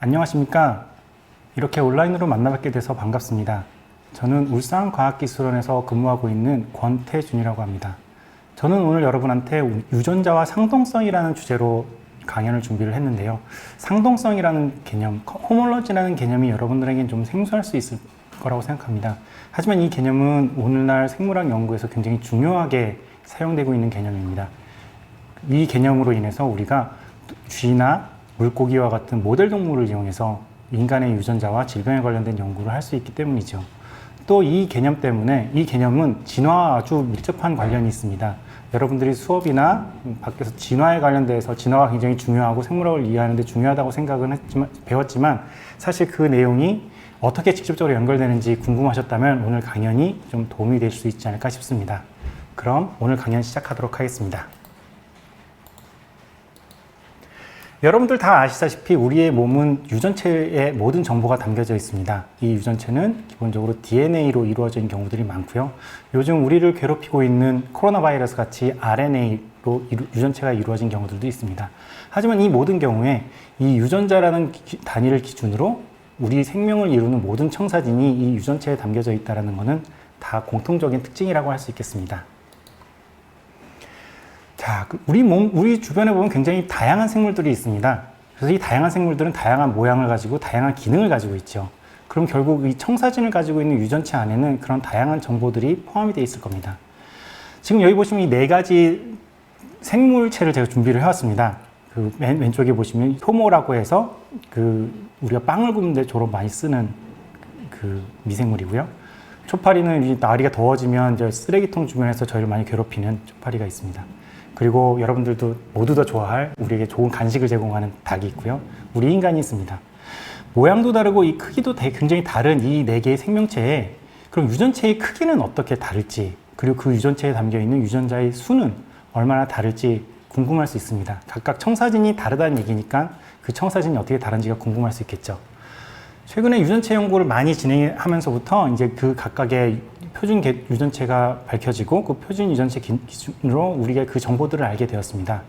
안녕하십니까. 이렇게 온라인으로 만나뵙게 돼서 반갑습니다. 저는 울산과학기술원에서 근무하고 있는 권태준이라고 합니다. 저는 오늘 여러분한테 유전자와 상동성이라는 주제로 강연을 준비를 했는데요. 상동성이라는 개념, 호몰로지라는 개념이 여러분들에겐 좀 생소할 수 있을 거라고 생각합니다. 하지만 이 개념은 오늘날 생물학 연구에서 굉장히 중요하게 사용되고 있는 개념입니다. 이 개념으로 인해서 우리가 쥐나 물고기와 같은 모델 동물을 이용해서 인간의 유전자와 질병에 관련된 연구를 할 수 있기 때문이죠. 또 이 개념 때문에 이 개념은 진화와 아주 밀접한 관련이 있습니다. 여러분들이 수업이나 밖에서 진화에 관련돼서 진화가 굉장히 중요하고 생물학을 이해하는 데 중요하다고 생각은 배웠지만 사실 그 내용이 어떻게 직접적으로 연결되는지 궁금하셨다면 오늘 강연이 좀 도움이 될 수 있지 않을까 싶습니다. 그럼 오늘 강연 시작하도록 하겠습니다. 여러분들 다 아시다시피 우리의 몸은 유전체에 모든 정보가 담겨져 있습니다. 이 유전체는 기본적으로 DNA로 이루어진 경우들이 많고요. 요즘 우리를 괴롭히고 있는 코로나 바이러스 같이 RNA로 유전체가 이루어진 경우들도 있습니다. 하지만 이 모든 경우에 이 유전자라는 단위를 기준으로 우리 생명을 이루는 모든 청사진이 이 유전체에 담겨져 있다는 것은 다 공통적인 특징이라고 할 수 있겠습니다. 자, 우리 주변에 보면 굉장히 다양한 생물들이 있습니다. 그래서 이 다양한 생물들은 다양한 모양을 가지고 다양한 기능을 가지고 있죠. 그럼 결국 이 청사진을 가지고 있는 유전체 안에는 그런 다양한 정보들이 포함이 되어 있을 겁니다. 지금 여기 보시면 이 네 가지 생물체를 제가 준비를 해왔습니다. 그 맨 왼쪽에 보시면 효모라고 해서 우리가 빵을 굽는 데 주로 많이 쓰는 그 미생물이고요. 초파리는 날이가 더워지면 이제 쓰레기통 주변에서 저희를 많이 괴롭히는 초파리가 있습니다. 그리고 여러분들도 모두 다 좋아할 우리에게 좋은 간식을 제공하는 닭이 있고요. 우리 인간이 있습니다. 모양도 다르고 이 크기도 굉장히 다른 이 네 개의 생명체에 그럼 유전체의 크기는 어떻게 다를지 그리고 그 유전체에 담겨있는 유전자의 수는 얼마나 다를지 궁금할 수 있습니다. 각각 청사진이 다르다는 얘기니까 그 청사진이 어떻게 다른지가 궁금할 수 있겠죠. 최근에 유전체 연구를 많이 진행하면서부터 이제 그 각각의 표준 유전체가 밝혀지고 그 표준 유전체 기준으로 우리가 그 정보들을 알게 되었습니다.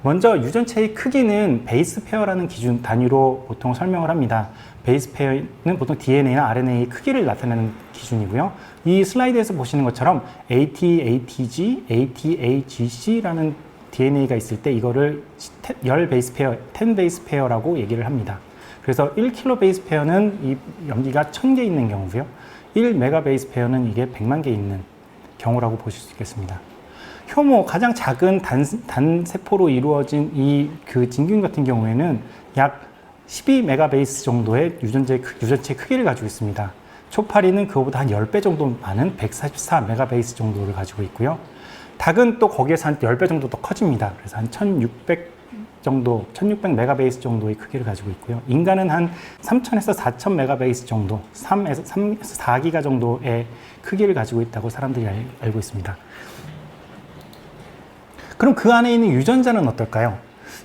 먼저 유전체의 크기는 베이스 페어라는 기준 단위로 보통 설명을 합니다. 베이스 페어는 보통 DNA나 RNA의 크기를 나타내는 기준이고요. 이 슬라이드에서 보시는 것처럼 AT-ATG, AT-AGC라는 DNA가 있을 때 이거를 10 베이스 페어, 10 베이스 페어라고 얘기를 합니다. 그래서 1kg 베이스 페어는 이 염기가 1000개 있는 경우고요. 1 메가 베이스 페어는 이게 100만 개 있는 경우라고 보실 수 있겠습니다. 효모, 가장 작은 단세포로 이루어진 그 진균 같은 경우에는 약 12 메가 베이스 정도의 유전체 크기를 가지고 있습니다. 초파리는 그거보다 한 10배 정도 많은 144 메가 베이스 정도를 가지고 있고요. 닭은 또 거기에서 한 10배 정도 더 커집니다. 그래서 한 1600 메가베이스 정도의 크기를 가지고 있고요. 인간은 한 3000에서 4000 메가베이스 정도, 3에서 4기가 정도의 크기를 가지고 있다고 사람들이 알고 있습니다. 그럼 그 안에 있는 유전자는 어떨까요?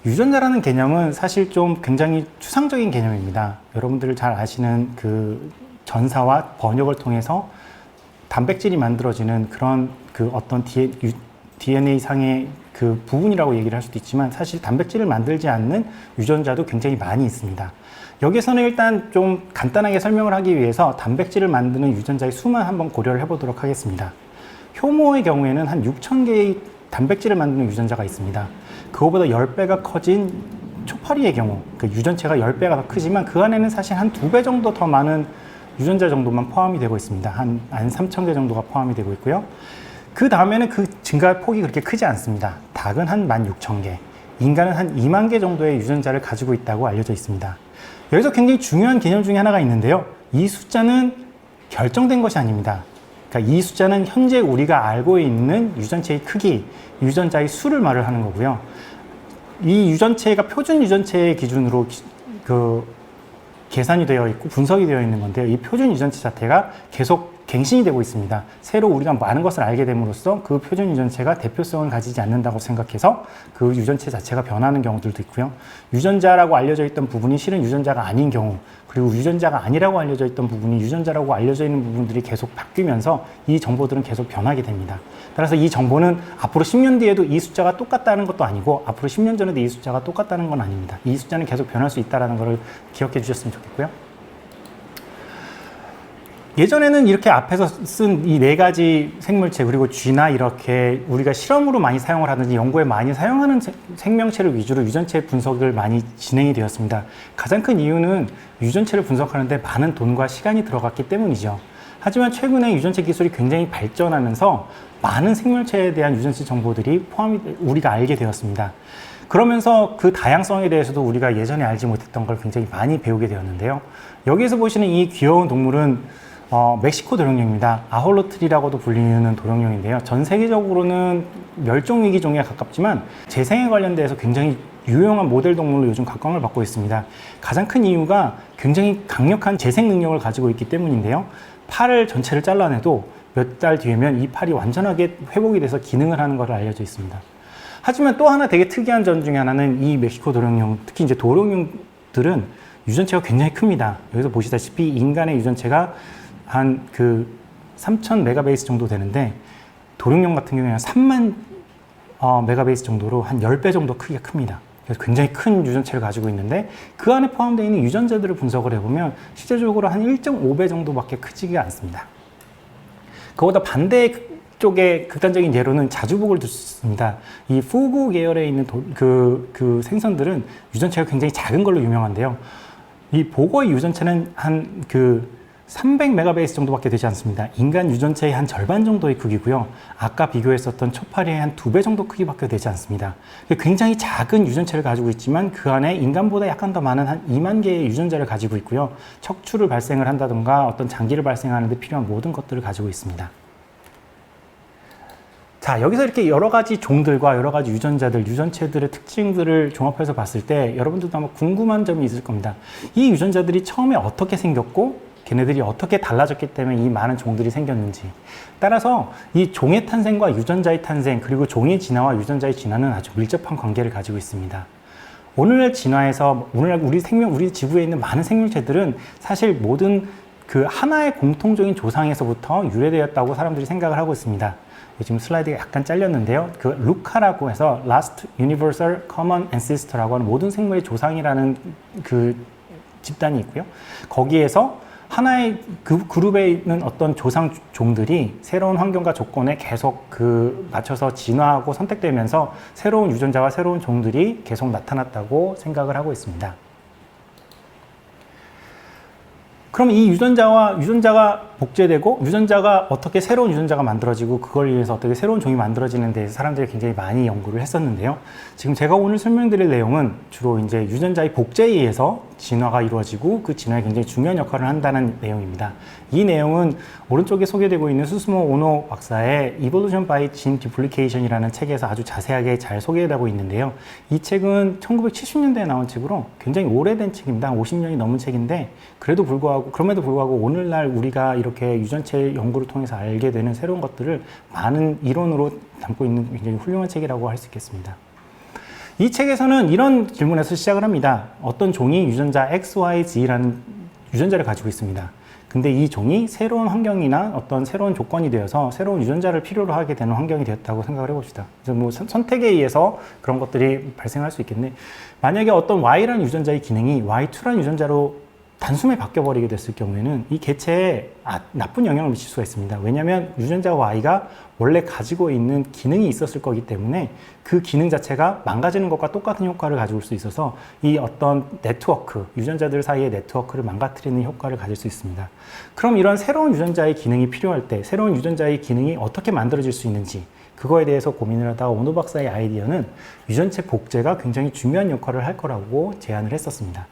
유전자라는 개념은 사실 좀 굉장히 추상적인 개념입니다. 여러분들 잘 아시는 그 전사와 번역을 통해서 단백질이 만들어지는 그런 그 어떤 DNA 상의 그 부분이라고 얘기를 할 수도 있지만 사실 단백질을 만들지 않는 유전자도 굉장히 많이 있습니다. 여기서는 일단 좀 간단하게 설명을 하기 위해서 단백질을 만드는 유전자의 수만 한번 고려를 해보도록 하겠습니다. 효모의 경우에는 한 6000개의 단백질을 만드는 유전자가 있습니다. 그거보다 10배가 커진 초파리의 경우, 그 유전체가 10배가 더 크지만 그 안에는 사실 한 2배 정도 더 많은 유전자 정도만 포함이 되고 있습니다. 한 3000개 정도가 포함이 되고 있고요. 그 다음에는 그 증가 폭이 그렇게 크지 않습니다. 닭은 한 16,000개, 인간은 한 2만 개 정도의 유전자를 가지고 있다고 알려져 있습니다. 여기서 굉장히 중요한 개념 중에 하나가 있는데요. 이 숫자는 결정된 것이 아닙니다. 그러니까 이 숫자는 현재 우리가 알고 있는 유전체의 크기, 유전자의 수를 말을 하는 거고요. 이 유전체가 표준 유전체의 기준으로 계산이 되어 있고 분석이 되어 있는 건데요. 이 표준 유전체 자체가 계속 갱신이 되고 있습니다. 새로 우리가 많은 것을 알게 됨으로써 그 표준 유전체가 대표성을 가지지 않는다고 생각해서 그 유전체 자체가 변하는 경우들도 있고요. 유전자라고 알려져 있던 부분이 실은 유전자가 아닌 경우, 그리고 유전자가 아니라고 알려져 있던 부분이 유전자라고 알려져 있는 부분들이 계속 바뀌면서 이 정보들은 계속 변하게 됩니다. 따라서 이 정보는 앞으로 10년 뒤에도 이 숫자가 똑같다는 것도 아니고 앞으로 10년 전에도 이 숫자가 똑같다는 건 아닙니다. 이 숫자는 계속 변할 수 있다는 것을 기억해 주셨으면 좋겠고요. 예전에는 이렇게 앞에서 쓴 이 네 가지 생물체 그리고 쥐나 이렇게 우리가 실험으로 많이 사용을 하든지 연구에 많이 사용하는 생명체를 위주로 유전체 분석을 많이 진행이 되었습니다. 가장 큰 이유는 유전체를 분석하는데 많은 돈과 시간이 들어갔기 때문이죠. 하지만 최근에 유전체 기술이 굉장히 발전하면서 많은 생물체에 대한 유전체 정보들이 우리가 알게 되었습니다. 그러면서 그 다양성에 대해서도 우리가 예전에 알지 못했던 걸 굉장히 많이 배우게 되었는데요. 여기에서 보시는 이 귀여운 동물은 멕시코 도룡뇽입니다. 아홀로트리라고도 불리는 도룡뇽인데요. 전 세계적으로는 멸종위기 종에 가깝지만 재생에 관련돼서 굉장히 유용한 모델 동물로 요즘 각광을 받고 있습니다. 가장 큰 이유가 굉장히 강력한 재생 능력을 가지고 있기 때문인데요. 팔을 전체를 잘라내도 몇 달 뒤에면 이 팔이 완전하게 회복이 돼서 기능을 하는 것을 알려져 있습니다. 하지만 또 하나 되게 특이한 점 중에 하나는 이 멕시코 도룡뇽, 특히 이제 도룡뇽들은 유전체가 굉장히 큽니다. 여기서 보시다시피 인간의 유전체가 한 3,000 메가베이스 정도 되는데 도룡뇽 같은 경우에는 3만 메가베이스 정도로 한 10배 정도 크기가 큽니다. 그래서 굉장히 큰 유전체를 가지고 있는데 그 안에 포함되어 있는 유전자들을 분석을 해보면 실제적으로 한 1.5배 정도밖에 크지가 않습니다. 그보다 반대 쪽의 극단적인 예로는 자주복을 들 수 있습니다. 이 푸구 계열에 있는 그 생선들은 유전체가 굉장히 작은 걸로 유명한데요. 이 복어의 유전체는 한 300메가베이스 정도밖에 되지 않습니다. 인간 유전체의 한 절반 정도의 크기고요. 아까 비교했었던 초파리의 한 2배 정도 크기밖에 되지 않습니다. 굉장히 작은 유전체를 가지고 있지만 그 안에 인간보다 약간 더 많은 한 2만 개의 유전자를 가지고 있고요. 척추를 발생을 한다든가 어떤 장기를 발생하는 데 필요한 모든 것들을 가지고 있습니다. 자, 여기서 이렇게 여러 가지 종들과 여러 가지 유전자들, 유전체들의 특징들을 종합해서 봤을 때 여러분들도 아마 궁금한 점이 있을 겁니다. 이 유전자들이 처음에 어떻게 생겼고 걔네들이 어떻게 달라졌기 때문에 이 많은 종들이 생겼는지. 따라서 이 종의 탄생과 유전자의 탄생, 그리고 종의 진화와 유전자의 진화는 아주 밀접한 관계를 가지고 있습니다. 오늘날 진화에서, 오늘날 우리 지구에 있는 많은 생물체들은 사실 모든 그 하나의 공통적인 조상에서부터 유래되었다고 사람들이 생각을 하고 있습니다. 지금 슬라이드가 약간 잘렸는데요. 그 루카라고 해서 Last Universal Common Ancestor라고 하는 모든 생물의 조상이라는 그 집단이 있고요. 거기에서 하나의 그 그룹에 있는 어떤 조상 종들이 새로운 환경과 조건에 계속 맞춰서 진화하고 선택되면서 새로운 유전자와 새로운 종들이 계속 나타났다고 생각을 하고 있습니다. 그럼 이 유전자가 복제되고 유전자가 어떻게 새로운 유전자가 만들어지고 그걸 위해서 어떻게 새로운 종이 만들어지는 데에서 사람들이 굉장히 많이 연구를 했었는데요. 지금 제가 오늘 설명드릴 내용은 주로 이제 유전자의 복제에 의해서 진화가 이루어지고 그 진화에 굉장히 중요한 역할을 한다는 내용입니다. 이 내용은 오른쪽에 소개되고 있는 수스모 오노 박사의 Evolution by Gene Duplication이라는 책에서 아주 자세하게 잘 소개되고 있는데요. 이 책은 1970년대에 나온 책으로 굉장히 오래된 책입니다. 50년이 넘은 책인데 그럼에도 불구하고 오늘날 우리가 이렇게 유전체 연구를 통해서 알게 되는 새로운 것들을 많은 이론으로 담고 있는 굉장히 훌륭한 책이라고 할 수 있겠습니다. 이 책에서는 이런 질문에서 시작을 합니다. 어떤 종이 유전자 XYZ라는 유전자를 가지고 있습니다. 근데 이 종이 새로운 환경이나 어떤 새로운 조건이 되어서 새로운 유전자를 필요로 하게 되는 환경이 되었다고 생각을 해봅시다. 그래서 뭐 선택에 의해서 그런 것들이 발생할 수 있겠네. 만약에 어떤 Y라는 유전자의 기능이 Y2라는 유전자로 단숨에 바뀌어버리게 됐을 경우에는 이 개체에 나쁜 영향을 미칠 수가 있습니다. 왜냐하면 유전자 Y가 원래 가지고 있는 기능이 있었을 거기 때문에 그 기능 자체가 망가지는 것과 똑같은 효과를 가져올 수 있어서 이 어떤 네트워크, 유전자들 사이의 네트워크를 망가뜨리는 효과를 가질 수 있습니다. 그럼 이런 새로운 유전자의 기능이 필요할 때 새로운 유전자의 기능이 어떻게 만들어질 수 있는지 그거에 대해서 고민을 하다가 오노 박사의 아이디어는 유전체 복제가 굉장히 중요한 역할을 할 거라고 제안을 했었습니다.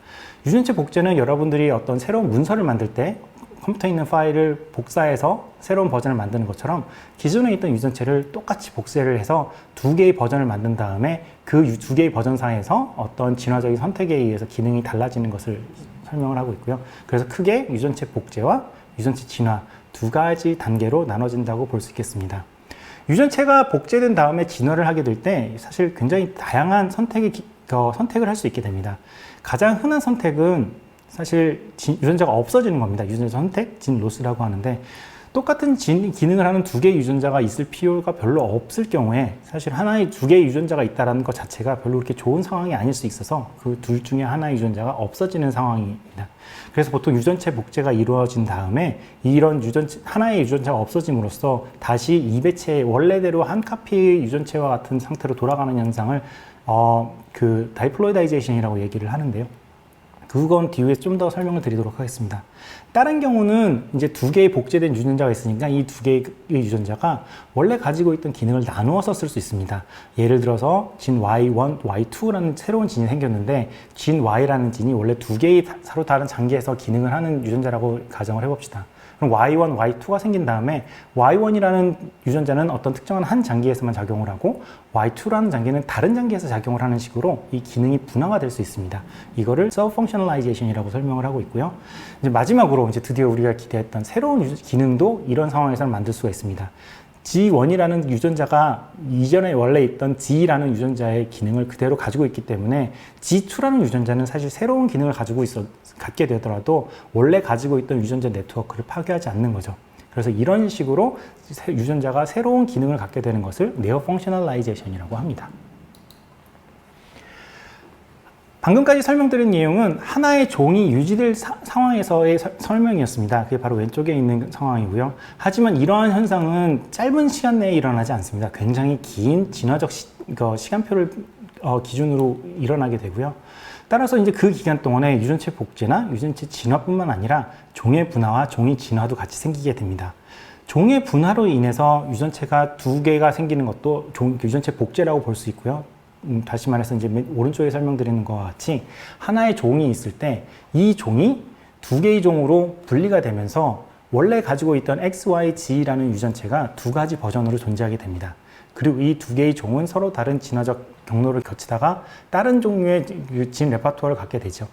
유전체 복제는 여러분들이 어떤 새로운 문서를 만들 때 컴퓨터에 있는 파일을 복사해서 새로운 버전을 만드는 것처럼 기존에 있던 유전체를 똑같이 복제를 해서 두 개의 버전을 만든 다음에 그 두 개의 버전상에서 어떤 진화적인 선택에 의해서 기능이 달라지는 것을 설명을 하고 있고요. 그래서 크게 유전체 복제와 유전체 진화 두 가지 단계로 나눠진다고 볼 수 있겠습니다. 유전체가 복제된 다음에 진화를 하게 될 때 사실 굉장히 다양한 선택을 할 수 있게 됩니다. 가장 흔한 선택은 사실 유전자가 없어지는 겁니다. 유전자 선택, 진 로스라고 하는데, 똑같은 기능을 하는 두 개의 유전자가 있을 필요가 별로 없을 경우에 사실 하나의 두 개의 유전자가 있다는 것 자체가 별로 그렇게 좋은 상황이 아닐 수 있어서 그 둘 중에 하나의 유전자가 없어지는 상황입니다. 그래서 보통 유전체 복제가 이루어진 다음에 이런 하나의 유전자가 없어짐으로써 다시 이배체 원래대로 한 카피의 유전체와 같은 상태로 돌아가는 현상을 다이플로이다이제이션이라고 얘기를 하는데요. 그건 뒤에 좀 더 설명을 드리도록 하겠습니다. 다른 경우는 이제 두 개의 복제된 유전자가 있으니까 이 두 개의 유전자가 원래 가지고 있던 기능을 나누어서 쓸 수 있습니다. 예를 들어서 진 Y1, Y2라는 새로운 진이 생겼는데 진 Y라는 진이 원래 두 개의 서로 다른 장기에서 기능을 하는 유전자라고 가정을 해봅시다. 그럼 Y1, Y2가 생긴 다음에 Y1이라는 유전자는 어떤 특정한 한 장기에서만 작용을 하고 Y2라는 장기는 다른 장기에서 작용을 하는 식으로 이 기능이 분화가 될 수 있습니다. 이거를 self-functionalization이라고 설명을 하고 있고요. 이제 마지막으로 이제 드디어 우리가 기대했던 새로운 기능도 이런 상황에서는 만들 수가 있습니다. G1이라는 유전자가 이전에 원래 있던 G라는 유전자의 기능을 그대로 가지고 있기 때문에 G2라는 유전자는 사실 새로운 기능을 갖게 되더라도 원래 가지고 있던 유전자 네트워크를 파괴하지 않는 거죠. 그래서 이런 식으로 유전자가 새로운 기능을 갖게 되는 것을 네오펑셔널라이제이션이라고 합니다. 방금까지 설명드린 내용은 하나의 종이 유지될 상황에서의 설명이었습니다. 그게 바로 왼쪽에 있는 상황이고요. 하지만 이러한 현상은 짧은 시간 내에 일어나지 않습니다. 굉장히 긴 진화적 시간표를 기준으로 일어나게 되고요. 따라서 이제 그 기간 동안에 유전체 복제나 유전체 진화뿐만 아니라 종의 분화와 종의 진화도 같이 생기게 됩니다. 종의 분화로 인해서 유전체가 두 개가 생기는 것도 유전체 복제라고 볼 수 있고요. 다시 말해서 이제 오른쪽에 설명드리는 것과 같이 하나의 종이 있을 때 이 종이 두 개의 종으로 분리가 되면서 원래 가지고 있던 XYG라는 유전체가 두 가지 버전으로 존재하게 됩니다. 그리고 이 두 개의 종은 서로 다른 진화적 경로를 거치다가 다른 종류의 진 레파토어를 갖게 되죠.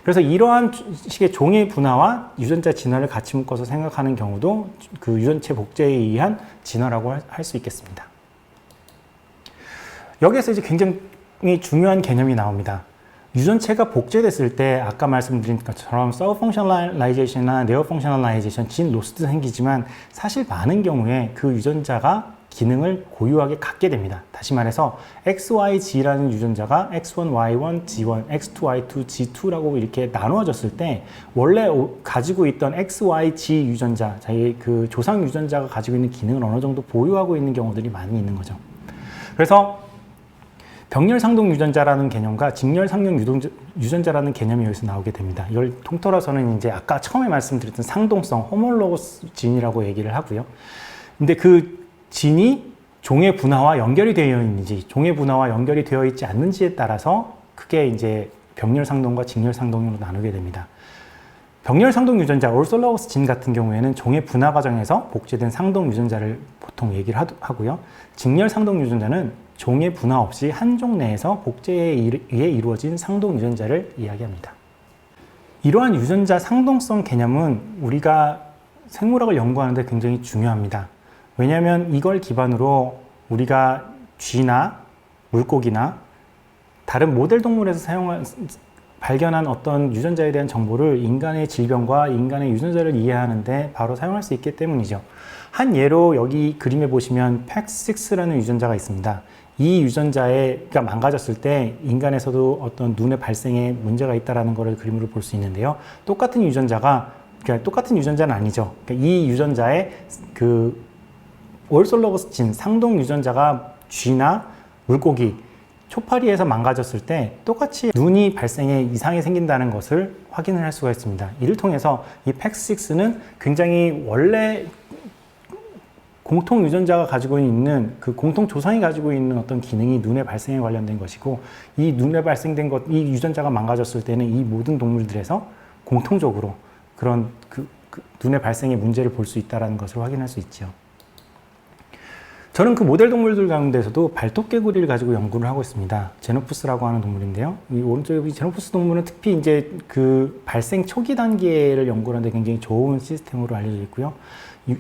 그래서 이러한 식의 종의 분화와 유전자 진화를 같이 묶어서 생각하는 경우도 그 유전체 복제에 의한 진화라고 할 수 있겠습니다. 여기에서 이제 굉장히 중요한 개념이 나옵니다. 유전체가 복제됐을 때 아까 말씀드린 것처럼 self-functionalization이나 neo-functionalization, 진 로스도 생기지만 사실 많은 경우에 그 유전자가 기능을 고유하게 갖게 됩니다. 다시 말해서 XYG라는 유전자가 X1, Y1, G1, X2, Y2, G2라고 이렇게 나누어졌을 때 원래 가지고 있던 XYG 유전자, 자기 그 조상 유전자가 가지고 있는 기능을 어느 정도 보유하고 있는 경우들이 많이 있는 거죠. 그래서 병렬상동 유전자라는 개념과 직렬상동 유전자라는 개념이 여기서 나오게 됩니다. 이걸 통틀어서는 이제 아까 처음에 말씀드렸던 상동성, 호몰로거스 진이라고 얘기를 하고요. 근데 그 진이 종의 분화와 연결이 되어 있는지, 종의 분화와 연결이 되어 있지 않는지에 따라서 크게 이제 병렬상동과 직렬상동으로 나누게 됩니다. 병렬상동 유전자, 올솔로거스 진 같은 경우에는 종의 분화 과정에서 복제된 상동 유전자를 보통 얘기를 하고요. 직렬상동 유전자는 종의 분화 없이 한 종 내에서 복제에 의해 이루어진 상동 유전자를 이야기합니다. 이러한 유전자 상동성 개념은 우리가 생물학을 연구하는데 굉장히 중요합니다. 왜냐하면 이걸 기반으로 우리가 쥐나 물고기나 다른 모델 동물에서 발견한 어떤 유전자에 대한 정보를 인간의 질병과 인간의 유전자를 이해하는데 바로 사용할 수 있기 때문이죠. 한 예로 여기 그림에 보시면 PAX6라는 유전자가 있습니다. 이 유전자가 망가졌을 때 인간에서도 어떤 눈의 발생에 문제가 있다는 것을 그림으로 볼 수 있는데요. 똑같은 유전자는 아니죠. 그러니까 이 유전자의 그 올솔로거스 진, 상동 유전자가 쥐나 물고기, 초파리에서 망가졌을 때 똑같이 눈이 발생에 이상이 생긴다는 것을 확인을 할 수가 있습니다. 이를 통해서 이 PAX6는 굉장히 원래 공통 유전자가 가지고 있는 그 공통 조상이 가지고 있는 어떤 기능이 눈의 발생에 관련된 것이고, 이 눈에 발생된 이 유전자가 망가졌을 때는 이 모든 동물들에서 공통적으로 그런 눈의 발생의 문제를 볼 수 있다는 것을 확인할 수 있죠. 저는 그 모델 동물들 가운데서도 발톱개구리를 가지고 연구를 하고 있습니다. 제노푸스라고 하는 동물인데요. 이 오른쪽에 제노푸스 동물은 특히 이제 그 발생 초기 단계를 연구하는데 굉장히 좋은 시스템으로 알려져 있고요.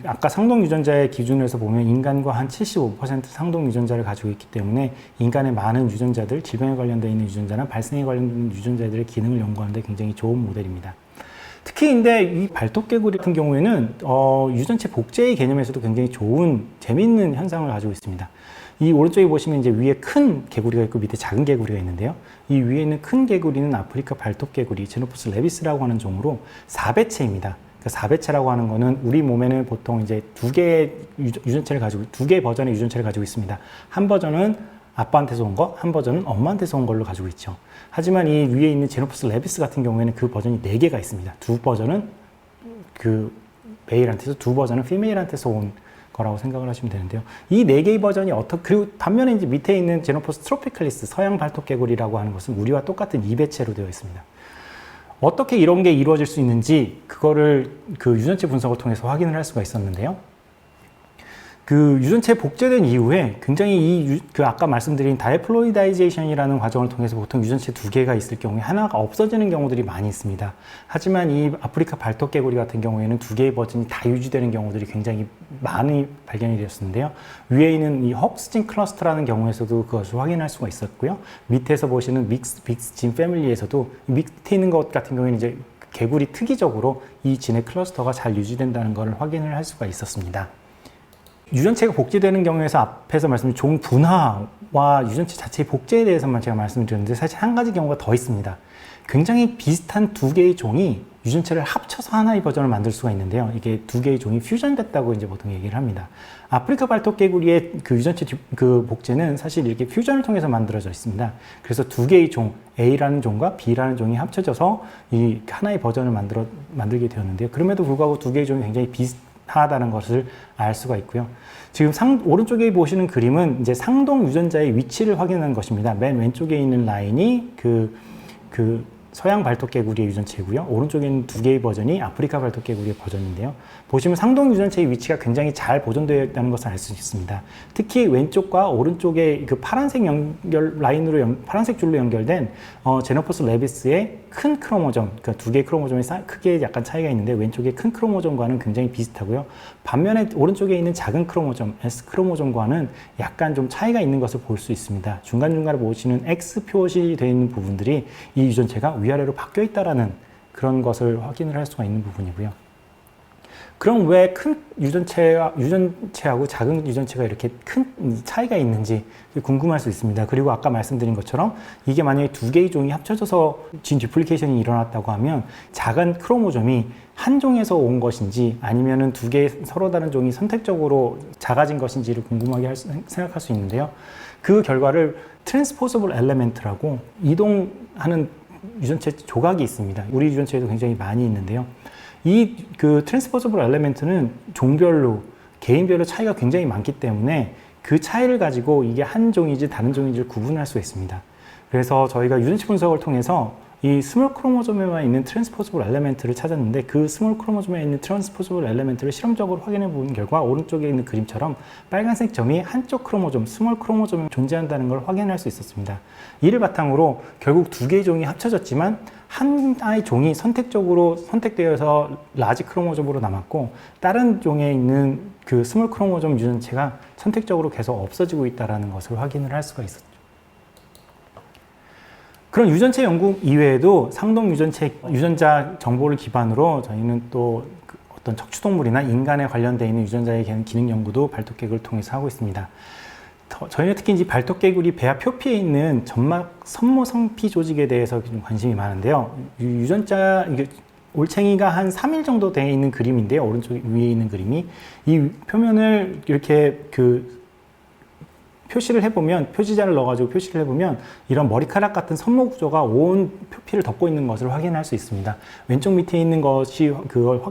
아까 상동 유전자의 기준에서 보면 인간과 한 75% 상동 유전자를 가지고 있기 때문에 인간의 많은 유전자들, 질병에 관련되어 있는 유전자나 발생에 관련된 유전자들의 기능을 연구하는데 굉장히 좋은 모델입니다. 특히 근데 이 발톱개구리 같은 경우에는 유전체 복제의 개념에서도 굉장히 좋은 재미있는 현상을 가지고 있습니다. 이 오른쪽에 보시면 이제 위에 큰 개구리가 있고 밑에 작은 개구리가 있는데요. 이 위에 있는 큰 개구리는 아프리카 발톱개구리 제노푸스 레비스라고 하는 종으로 4배체입니다. 4배체라고 하는 거는 우리 몸에는 보통 이제 두 개의 유전체를 가지고, 두 개의 버전의 유전체를 가지고 있습니다. 한 버전은 아빠한테서 온 거, 한 버전은 엄마한테서 온 걸로 가지고 있죠. 하지만 이 위에 있는 제노푸스 레비스 같은 경우에는 그 버전이 4개가 있습니다. 두 버전은 그 메일한테서, 두 버전은 피메일한테서 온 거라고 생각을 하시면 되는데요. 이 4개의 버전이 그리고 반면에 이제 밑에 있는 제노푸스 트로피칼리스, 서양 발톱개구리라고 하는 것은 우리와 똑같은 2배체로 되어 있습니다. 어떻게 이런 게 이루어질 수 있는지 그거를 그 유전체 분석을 통해서 확인을 할 수가 있었는데요. 그 유전체 복제된 이후에 굉장히 아까 말씀드린 다이플로이다이제이션이라는 과정을 통해서 보통 유전체 2개가 있을 경우에 하나가 없어지는 경우들이 많이 있습니다. 하지만 이 아프리카 발톱개구리 같은 경우에는 2개의 버전이 다 유지되는 경우들이 굉장히 많이 발견이 되었는데요. 위에 있는 이 헉스진 클러스터라는 경우에서도 그것을 확인할 수가 있었고요. 밑에서 보시는 믹스진 패밀리에서도 밑에 있는 것 같은 경우에는 이제 개구리 특이적으로 이 진의 클러스터가 잘 유지된다는 것을 확인을 할 수가 있었습니다. 유전체가 복제되는 경우에서 앞에서 말씀드린 종 분화와 유전체 자체의 복제에 대해서만 제가 말씀드렸는데 사실 한 가지 경우가 더 있습니다. 굉장히 비슷한 2개의 종이 유전체를 합쳐서 하나의 버전을 만들 수가 있는데요. 이게 2개의 종이 퓨전됐다고 이제 보통 얘기를 합니다. 아프리카 발톱개구리의 그 유전체 그 복제는 사실 이렇게 퓨전을 통해서 만들어져 있습니다. 그래서 2개의 종, A라는 종과 B라는 종이 합쳐져서 이 하나의 버전을 만들게 되었는데요. 그럼에도 불구하고 2개의 종이 굉장히 비슷하다는 것을 알 수가 있고요. 지금 오른쪽에 보시는 그림은 이제 상동 유전자의 위치를 확인하는 것입니다. 맨 왼쪽에 있는 라인이 서양 발톱개구리의 유전체고요. 오른쪽에 있는 2개의 버전이 아프리카 발톱개구리의 버전인데요. 보시면 상동 유전체의 위치가 굉장히 잘 보존되어 있다는 것을 알 수 있습니다. 특히 왼쪽과 오른쪽에 그 파란색 파란색 줄로 연결된 제노푸스 레비스의 큰 크로모점, 그러니까 2개의 크로모점이 크게 약간 차이가 있는데 왼쪽의 큰 크로모점과는 굉장히 비슷하고요. 반면에 오른쪽에 있는 작은 크로모점, S 크로모점과는 약간 좀 차이가 있는 것을 볼 수 있습니다. 중간중간에 보시는 X 표시되어 있는 부분들이 이 유전체가 위아래로 바뀌어 있다라는 그런 것을 확인을 할 수가 있는 부분이고요. 그럼 왜 큰 유전체하고 작은 유전체가 이렇게 큰 차이가 있는지 궁금할 수 있습니다. 그리고 아까 말씀드린 것처럼 이게 만약에 2개의 종이 합쳐져서 진 디플리케이션이 일어났다고 하면 작은 크로모점이 한 종에서 온 것인지 아니면은 2개의 서로 다른 종이 선택적으로 작아진 것인지를 궁금하게 생각할 수 있는데요. 그 결과를 트랜스포서블 엘레멘트라고 이동하는 유전체 조각이 있습니다. 우리 유전체에도 굉장히 많이 있는데요. 이 트랜스포서블 엘레멘트는 종별로, 개인별로 차이가 굉장히 많기 때문에 그 차이를 가지고 이게 한 종인지 다른 종인지를 구분할 수 있습니다. 그래서 저희가 유전체 분석을 통해서 이 스몰 크로모점에만 있는 트랜스포서블 엘레멘트를 찾았는데 그 스몰 크로모점에 있는 트랜스포서블 엘레멘트를 실험적으로 확인해 본 결과 오른쪽에 있는 그림처럼 빨간색 점이 한쪽 크로모점, 스몰 크로모점에 존재한다는 걸 확인할 수 있었습니다. 이를 바탕으로 결국 2개의 종이 합쳐졌지만 하나의 종이 선택적으로 선택되어서 라지 크로모점으로 남았고 다른 종에 있는 그 스몰 크로모점 유전체가 선택적으로 계속 없어지고 있다는 것을 확인을 할 수가 있었죠. 그런 유전체 연구 이외에도 상동 유전자 정보를 기반으로 저희는 또 어떤 척추동물이나 인간에 관련되어 있는 유전자의 기능 연구도 발톱개구리를 통해서 하고 있습니다. 저희는 특히 이제 발톱개구리 배아 표피에 있는 점막 선모성피 조직에 대해서 좀 관심이 많은데요. 올챙이가 한 3일 정도 되어 있는 그림인데요. 오른쪽 위에 있는 그림이 이 표면을 이렇게 표시를 해보면, 표지자를 넣어가지고 표시를 해보면 이런 머리카락 같은 선모 구조가 온 표피를 덮고 있는 것을 확인할 수 있습니다. 왼쪽 밑에 있는 것이 그걸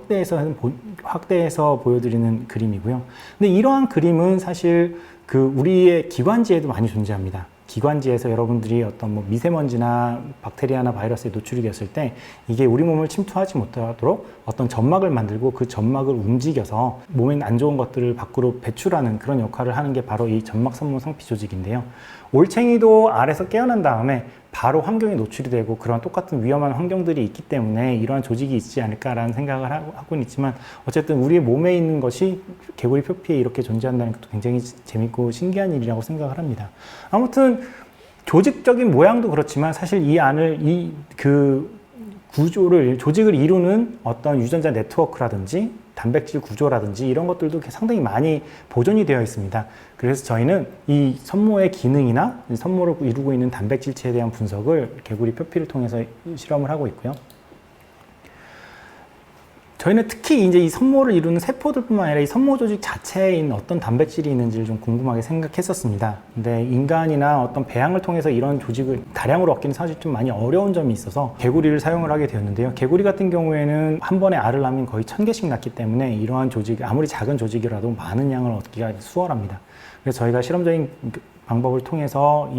확대해서 보여드리는 그림이고요. 근데 이러한 그림은 사실 우리의 기관지에도 많이 존재합니다. 기관지에서 여러분들이 어떤 뭐 미세먼지나 박테리아나 바이러스에 노출이 됐을 때 이게 우리 몸을 침투하지 못하도록 어떤 점막을 만들고 그 점막을 움직여서 몸에 안 좋은 것들을 밖으로 배출하는 그런 역할을 하는 게 바로 이 점막 섬모 상피 조직인데요. 올챙이도 알에서 깨어난 다음에 바로 환경에 노출이 되고 그런 똑같은 위험한 환경들이 있기 때문에 이러한 조직이 있지 않을까라는 생각을 하고는 있지만, 어쨌든 우리 몸에 있는 것이 개구리 표피에 이렇게 존재한다는 것도 굉장히 재밌고 신기한 일이라고 생각을 합니다. 아무튼 조직적인 모양도 그렇지만 사실 이 안을 조직을 이루는 어떤 유전자 네트워크라든지 단백질 구조라든지 이런 것들도 상당히 많이 보존이 되어 있습니다. 그래서 저희는 이 섬모의 기능이나 섬모를 이루고 있는 단백질체에 대한 분석을 개구리 표피를 통해서 실험을 하고 있고요. 저희는 특히 이제 이 섬모를 이루는 세포들뿐만 아니라 이 섬모 조직 자체에 있는 어떤 단백질이 있는지를 좀 궁금하게 생각했었습니다. 근데 인간이나 어떤 배양을 통해서 이런 조직을 다량으로 얻기는 사실 좀 많이 어려운 점이 있어서 개구리를 사용을 하게 되었는데요. 개구리 같은 경우에는 한 번에 알을 낳으면 거의 1000개씩 낳기 때문에 이러한 조직, 아무리 작은 조직이라도 많은 양을 얻기가 수월합니다. 그래서 저희가 실험적인 방법을 통해서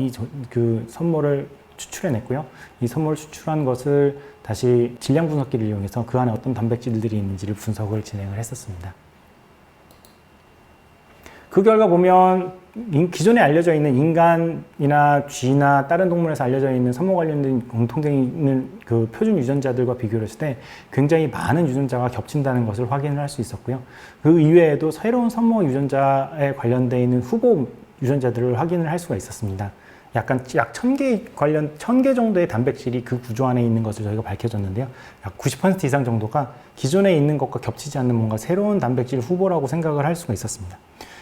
그 섬모를 추출해냈고요. 이 섬모를 추출한 것을 다시 질량 분석기를 이용해서 그 안에 어떤 단백질들이 있는지를 분석을 진행을 했었습니다. 그 결과 보면 기존에 알려져 있는 인간이나 쥐나 다른 동물에서 알려져 있는 섬모 관련된 공통점이 있는 그 표준 유전자들과 비교를 했을 때 굉장히 많은 유전자가 겹친다는 것을 확인을 할 수 있었고요. 그 이외에도 새로운 섬모 유전자에 관련되어 있는 후보 유전자들을 확인을 할 수가 있었습니다. 약 1000개 정도의 단백질이 그 구조 안에 있는 것을 저희가 밝혀졌는데요. 약 90% 이상 정도가 기존에 있는 것과 겹치지 않는 뭔가 새로운 단백질 후보라고 생각을 할 수가 있었습니다.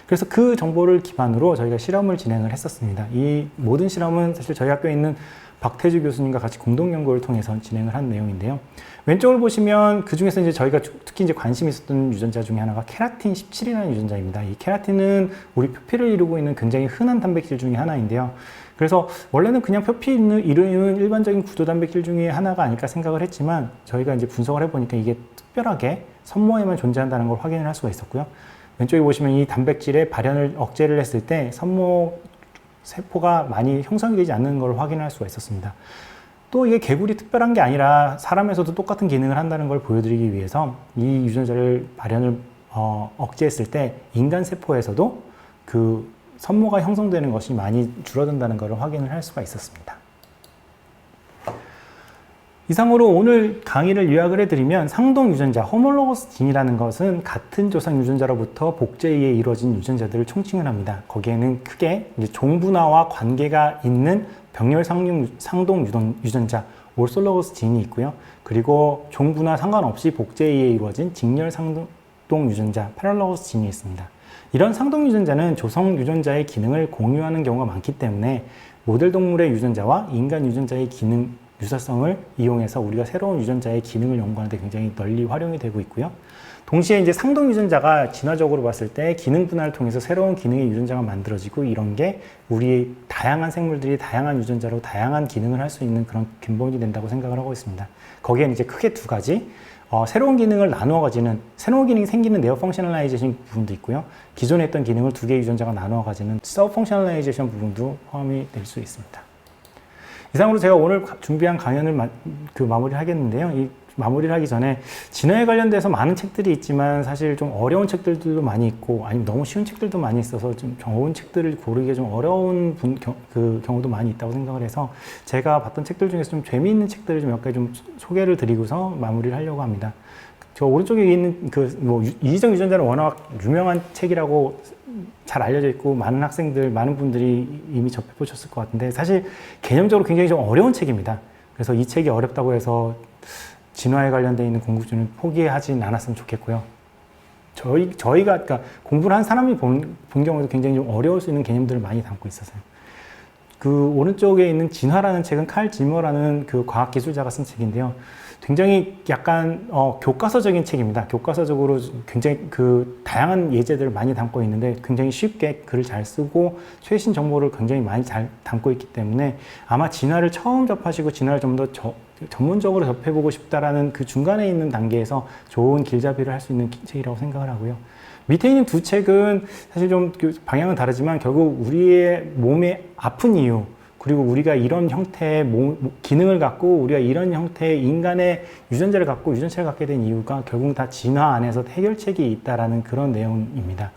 그래서 그 정보를 기반으로 저희가 실험을 진행을 했었습니다. 이 모든 실험은 사실 저희 학교에 있는 박태주 교수님과 같이 공동 연구를 통해서 진행을 한 내용인데요. 왼쪽을 보시면 그 중에서 이제 저희가 특히 이제 관심이 있었던 유전자 중에 하나가 케라틴 17이라는 유전자입니다. 이 케라틴은 우리 표피를 이루고 있는 굉장히 흔한 단백질 중에 하나인데요. 그래서 원래는 그냥 표피를 이루는 일반적인 구조 단백질 중에 하나가 아닐까 생각을 했지만 저희가 이제 분석을 해보니까 이게 특별하게 섬모에만 존재한다는 걸 확인을 할 수가 있었고요. 왼쪽에 보시면 이 단백질의 발현을 억제를 했을 때 섬모 세포가 많이 형성이 되지 않는 걸 확인할 수가 있었습니다. 또 이게 개구리 특별한 게 아니라 사람에서도 똑같은 기능을 한다는 걸 보여드리기 위해서 이 유전자를 발현을 억제했을 때 인간 세포에서도 그 섬모가 형성되는 것이 많이 줄어든다는 것을 확인을 할 수가 있었습니다. 이상으로 오늘 강의를 요약을 해드리면 상동 유전자, 호몰로거스 진이라는 것은 같은 조상 유전자로부터 복제에 의해 이루어진 유전자들을 총칭을 합니다. 거기에는 크게 이제 종분화와 관계가 있는 병렬 상동 유전자, 올솔로거스 진이 있고요. 그리고 종분화 상관없이 복제에 의해 이루어진 직렬 상동 유전자, 패럴로거스 진이 있습니다. 이런 상동 유전자는 조성 유전자의 기능을 공유하는 경우가 많기 때문에 모델 동물의 유전자와 인간 유전자의 유사성을 이용해서 우리가 새로운 유전자의 기능을 연구하는 데 굉장히 널리 활용이 되고 있고요. 동시에 이제 상동 유전자가 진화적으로 봤을 때 기능 분할을 통해서 새로운 기능의 유전자가 만들어지고 이런 게 우리 다양한 생물들이 다양한 유전자로 다양한 기능을 할 수 있는 그런 근본이 된다고 생각을 하고 있습니다. 거기엔 이제 크게 두 가지. 새로운 기능을 나누어 가지는, 새로운 기능이 생기는 네오 펑셔널라이제이션 부분도 있고요. 기존에 했던 기능을 두 개의 유전자가 나누어 가지는 서브 펑셔널라이제이션 부분도 포함이 될 수 있습니다. 이상으로 제가 오늘 준비한 강연을 마무리를 하겠는데요. 이 마무리를 하기 전에 진화에 관련돼서 많은 책들이 있지만 사실 좀 어려운 책들도 많이 있고 아니면 너무 쉬운 책들도 많이 있어서 좀 좋은 책들을 고르기가 좀 어려운 경우도 많이 있다고 생각을 해서 제가 봤던 책들 중에서 좀 재미있는 책들을 좀 몇 가지 좀 소개를 드리고서 마무리를 하려고 합니다. 저 오른쪽에 있는 이지정 유전자는 워낙 유명한 책이라고 잘 알려져 있고 많은 분들이 이미 접해보셨을 것 같은데 사실 개념적으로 굉장히 좀 어려운 책입니다. 그래서 이 책이 어렵다고 해서 진화에 관련되어 있는 궁극주는 포기하진 않았으면 좋겠고요. 저희가 그러니까 공부를 한 사람이 본 경우에도 굉장히 좀 어려울 수 있는 개념들을 많이 담고 있어서요. 그 오른쪽에 있는 진화라는 책은 칼 지머라는 그 과학 기술자가 쓴 책인데요. 굉장히 약간 교과서적인 책입니다. 교과서적으로 굉장히 그 다양한 예제들을 많이 담고 있는데 굉장히 쉽게 글을 잘 쓰고 최신 정보를 굉장히 많이 잘 담고 있기 때문에 아마 진화를 처음 접하시고 진화를 좀 더 전문적으로 접해보고 싶다라는 그 중간에 있는 단계에서 좋은 길잡이를 할 수 있는 책이라고 생각을 하고요. 밑에 있는 두 책은 사실 좀 방향은 다르지만 결국 우리의 몸의 아픈 이유, 그리고 우리가 이런 형태의 기능을 갖고 우리가 이런 형태의 인간의 유전자를 갖고 유전체를 갖게 된 이유가 결국 다 진화 안에서 해결책이 있다라는 그런 내용입니다.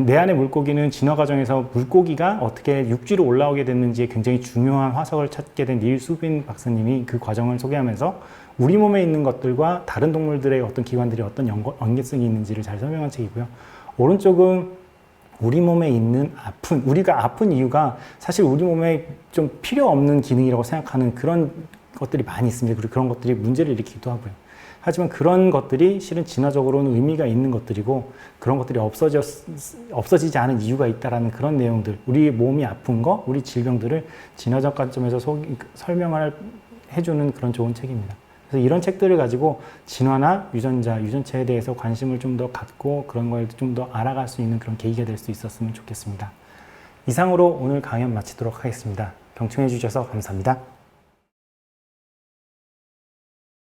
내 안의 물고기는 진화 과정에서 물고기가 어떻게 육지로 올라오게 됐는지에 굉장히 중요한 화석을 찾게 된 닐 수빈 박사님이 그 과정을 소개하면서 우리 몸에 있는 것들과 다른 동물들의 어떤 기관들이 어떤 연계성이 있는지를 잘 설명한 책이고요. 오른쪽은 우리 몸에 있는 우리가 아픈 이유가 사실 우리 몸에 좀 필요 없는 기능이라고 생각하는 그런 것들이 많이 있습니다. 그리고 그런 것들이 문제를 일으키기도 하고요. 하지만 그런 것들이 실은 진화적으로는 의미가 있는 것들이고 그런 것들이 없어지지 않은 이유가 있다라는 그런 내용들, 우리 몸이 아픈 거, 우리 질병들을 진화적 관점에서 설명을 해주는 그런 좋은 책입니다. 그래서 이런 책들을 가지고 진화나 유전체에 대해서 관심을 좀 더 갖고 그런 걸 좀 더 알아갈 수 있는 그런 계기가 될 수 있었으면 좋겠습니다. 이상으로 오늘 강연 마치도록 하겠습니다. 경청해 주셔서 감사합니다.